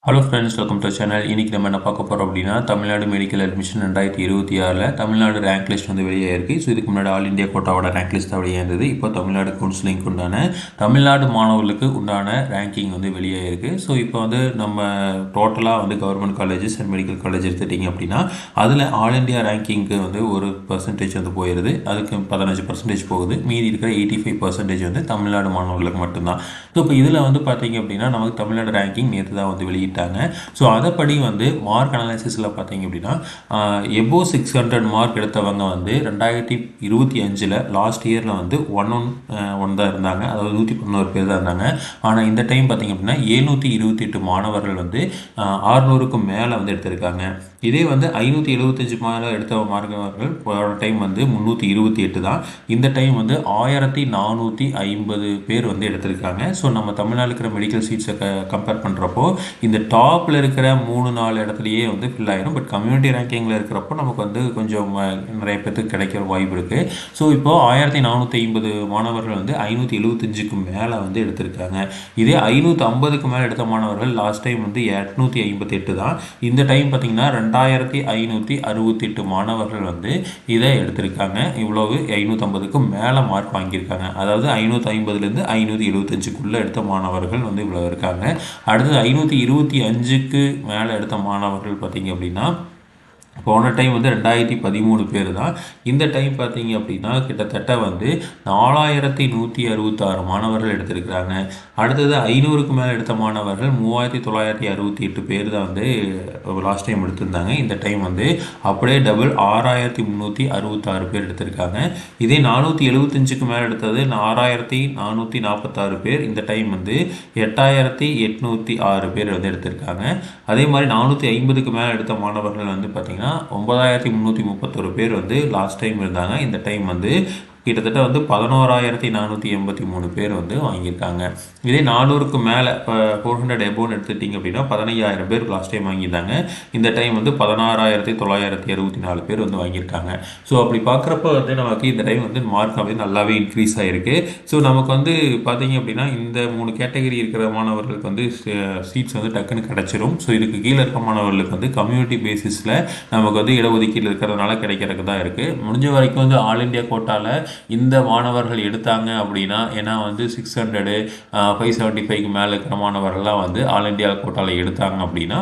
Hello friends, welcome to channel. இன்றைக்கி நம்ம என்ன பார்க்க போகிறோம் அப்படின்னா, Tamil Nadu medical admission 2026 Tamil Nadu rank list வந்து வெளியே இருக்குது. ஸோ இதுக்கு முன்னாடி ஆல் இந்தியா கோட்டாவோட ரேங்க் லிஸ்ட் தான் வெளியே இருந்தது. இப்போ தமிழ்நாடு கவுன்சிலிங்க்கு உண்டான தமிழ்நாடு மாணவர்களுக்கு உண்டான ரேங்கிங் வந்து வெளியே இருக்குது. ஸோ இப்போ வந்து நம்ம டோட்டலாக வந்து government colleges and medical college எடுத்துட்டிங்க அப்படின்னா, அதில் ஆல் இந்தியா ரேங்கிங்க்கு வந்து ஒரு பர்சன்டேஜ் வந்து போயிடுது. அதுக்கு 15% போகுது. மீதி இருக்கிற 85% வந்து தமிழ்நாடு மாணவர்களுக்கு மட்டும்தான். ஸோ இப்போ இதில் வந்து பார்த்தீங்க அப்படின்னா, நமக்கு தமிழ்நாடு ரேங்கிங் நேற்று தான் வந்து வெளியிட்டாங்க. ஸோ அதைப்படி வந்து மார்க் அனாலிசிஸில் பார்த்தீங்க அப்படின்னா, எபோவ் 600 மார்க் எடுத்தவங்க வந்து 2025 லாஸ்ட் இயரில் வந்து 111 தான் இருந்தாங்க. அதாவது 111 பேர் தான் இருந்தாங்க. ஆனால் இந்த டைம் பார்த்தீங்க அப்படின்னா 728 மாணவர்கள் வந்து 600க்கு மேலே வந்து எடுத்திருக்காங்க. இதே வந்து 575 மேலே எடுத்த மாணவர்கள் போன டைம் வந்து 328 தான். இந்த டைம் வந்து 1450 பேர் வந்து எடுத்திருக்காங்க. ஸோ நம்ம தமிழ்நாட்டில் இருக்கிற மெடிக்கல் சீட்ஸை கம்பேர் பண்ணுறப்போ இந்த டாப்பில் இருக்கிற 3-4 இடத்துலையே வந்து ஃபில் ஆகிடும். பட் கம்யூனிட்டி ரேங்கிங்கில் இருக்கிறப்போ நமக்கு வந்து கொஞ்சம் நிறைய பேருக்கு கிடைக்கிற வாய்ப்பு இருக்குது. ஸோ இப்போது 1450 மாணவர்கள் வந்து 575க்கு மேலே வந்து எடுத்திருக்காங்க. இதே 550க்கு மேலே எடுத்த மாணவர்கள் லாஸ்ட் டைம் வந்து 858 தான். இந்த டைம் பார்த்திங்கன்னா 2568 மாணவர்கள் வந்து இதை எடுத்திருக்காங்க. இவ்வளவு 550க்கு மேலே மார்க் வாங்கியிருக்காங்க. அதாவது 550லேருந்து 575க்குள்ளே எடுத்த மாணவர்கள் வந்து இவ்வளோ இருக்காங்க. அடுத்தது 525க்கு மேலே எடுத்த மாணவர்கள் பார்த்திங்க அப்படின்னா, போன டைம் வந்து 2013 பேர் தான். இந்த டைம் பார்த்தீங்க அப்படின்னா கிட்டத்தட்ட வந்து 4166 மாணவர்கள் எடுத்திருக்கிறாங்க. அடுத்தது 500க்கு மேலே எடுத்த மாணவர்கள் 3968 பேர் தான் வந்து லாஸ்ட் டைம் எடுத்திருந்தாங்க. இந்த டைம் வந்து அப்படியே டபுள் 6366 பேர் எடுத்திருக்காங்க. இதே 475க்கு மேலே எடுத்தது 6446 பேர். இந்த டைம் வந்து 8806 பேர் வந்து எடுத்திருக்காங்க. அதே மாதிரி 450க்கு மேலே எடுத்த மாணவர்கள் வந்து பார்த்திங்கன்னா 9331 பேர் வந்து லாஸ்ட் டைம் இருந்தாங்க. இந்த டைம் வந்து கிட்டத்தட்ட வந்து 11483 பேர் வந்து வாங்கியிருக்காங்க. இதே 400க்கு மேலே இப்போ 400 எபோன்னு எடுத்துட்டிங்க அப்படின்னா 15000 பேர் லாஸ்ட் டைம் வாங்கியிருந்தாங்க. இந்த டைம் வந்து 16964 பேர் வந்து வாங்கியிருக்காங்க. ஸோ அப்படி பார்க்குறப்ப வந்து நமக்கு இந்த டைம் வந்து மார்க் வந்து நல்லாவே இன்க்ரீஸ் ஆகிருக்கு. ஸோ நமக்கு வந்து பார்த்திங்க அப்படின்னா இந்த 3 கேட்டகரி இருக்கிற மாணவர்களுக்கு வந்து சீட்ஸ் வந்து டக்குன்னு கிடச்சிரும். ஸோ இதுக்கு கீழே இருக்கிற மாணவர்களுக்கு வந்து கம்யூனிட்டி பேசிஸில் நமக்கு வந்து இடஒதுக்கீடு இருக்கிறதுனால கிடைக்கிறதுக்கு தான் இருக்குது. முடிஞ்ச வரைக்கும் வந்து ஆல் இண்டியா கோட்டாவில் இந்த மாணவர்கள் எடுத்தாங்க அப்படின்னா, ஏன்னா வந்து 600 575க்கு மேலே இருக்கிற மாணவர்கள்லாம் வந்து ஆல் இண்டியா கோட்டாவில் எடுத்தாங்க அப்படின்னா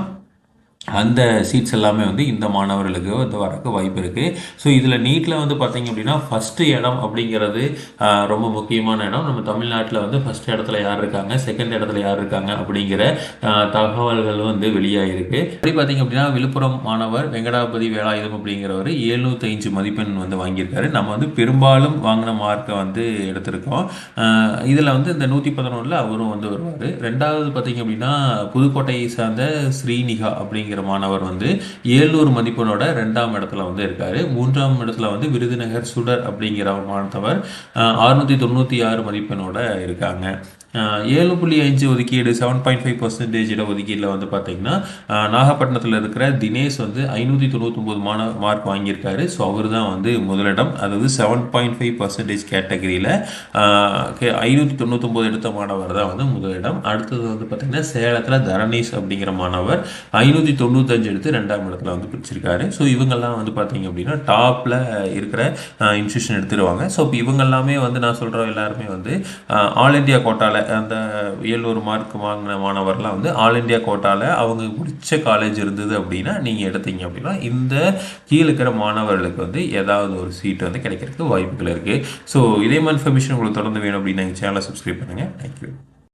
அந்த சீட்ஸ் எல்லாமே வந்து இந்த மாணவர்களுக்கு வந்து வரக்கு வாய்ப்பு இருக்குது. ஸோ இதில் நீட்டில் வந்து பார்த்திங்க அப்படின்னா ஃபஸ்ட்டு இடம் அப்படிங்கிறது ரொம்ப முக்கியமான இடம். நம்ம தமிழ்நாட்டில் வந்து ஃபஸ்ட் இடத்துல யார் இருக்காங்க, செகண்ட் இடத்துல யார் இருக்காங்க அப்படிங்கிற தகவல்கள் வந்து வெளியாகிருக்கு. அப்படி பார்த்திங்க அப்படின்னா விழுப்புரம் மாணவர் வெங்கடாபதி வேலாயுதம் அப்படிங்கிறவர் 705 மதிப்பெண் வந்து வாங்கியிருக்காரு. நம்ம வந்து பெரும்பாலும் வாங்கின மார்க்கை வந்து எடுத்திருக்கோம். இதில் வந்து இந்த 111 அவரும் வந்து வருவார். ரெண்டாவது பார்த்திங்க அப்படின்னா புதுக்கோட்டையை சார்ந்த ஸ்ரீநிகா அப்படிங்கிற மாணவர் வந்து 700 மதிப்பெண்ணோட 2ஆம் இடத்துல வந்து இருக்காரு. 3ஆம் இடத்துல வந்து விருதுநகர் சுடர் அப்படிங்கிற மாணவர் 696 மதிப்பெண்ணோட இருக்காங்க. 7.5 ஒதுக்கீடு 7.5% இடஒதுக்கீடில் வந்து பார்த்தீங்கன்னா நாகப்பட்டினத்தில் இருக்கிற தினேஷ் வந்து 599 மார்க் வாங்கியிருக்காரு. ஸோ அவர் தான் வந்து முதலிடம். அதாவது 7.5% கேட்டகரியில் 599 எடுத்த மாணவர் தான் வந்து முதலிடம். அடுத்தது வந்து பார்த்திங்கன்னா சேலத்தில் தரணீஷ் அப்படிங்கிற மாணவர் 595 எடுத்து 2ஆம் இடத்துல வந்து பிடிச்சிருக்காரு. ஸோ இவங்கெல்லாம் வந்து பார்த்திங்க அப்படின்னா டாப்பில் இருக்கிற இன்ஸ்டியூஷன் எடுத்துருவாங்க. ஸோ இப்போ இவங்கெல்லாமே வந்து நான் சொல்கிற எல்லாருமே வந்து ஆல் இண்டியா கோட்டாவில் அந்த 700 மார்க் வாங்கின மாணவர்லாம் வந்து ஆல் இண்டியா கோட்டாவில் அவங்க பிடிச்ச காலேஜ் இருந்தது அப்படின்னா நீங்கள் எடுத்தீங்க அப்படின்னா இந்த கீழே இருக்கிற மாணவர்களுக்கு வந்து ஏதாவது ஒரு சீட் வந்து கிடைக்கிறதுக்கு வாய்ப்புகள் இருக்குது. ஸோ இதே மாதிரி இன்ஃபர்மேஷன் உங்களுக்கு தொடர்ந்து வேணும் அப்படின்னா எங்கள் சேனலை சப்ஸ்கிரைப் பண்ணுங்கள். தேங்க்யூ.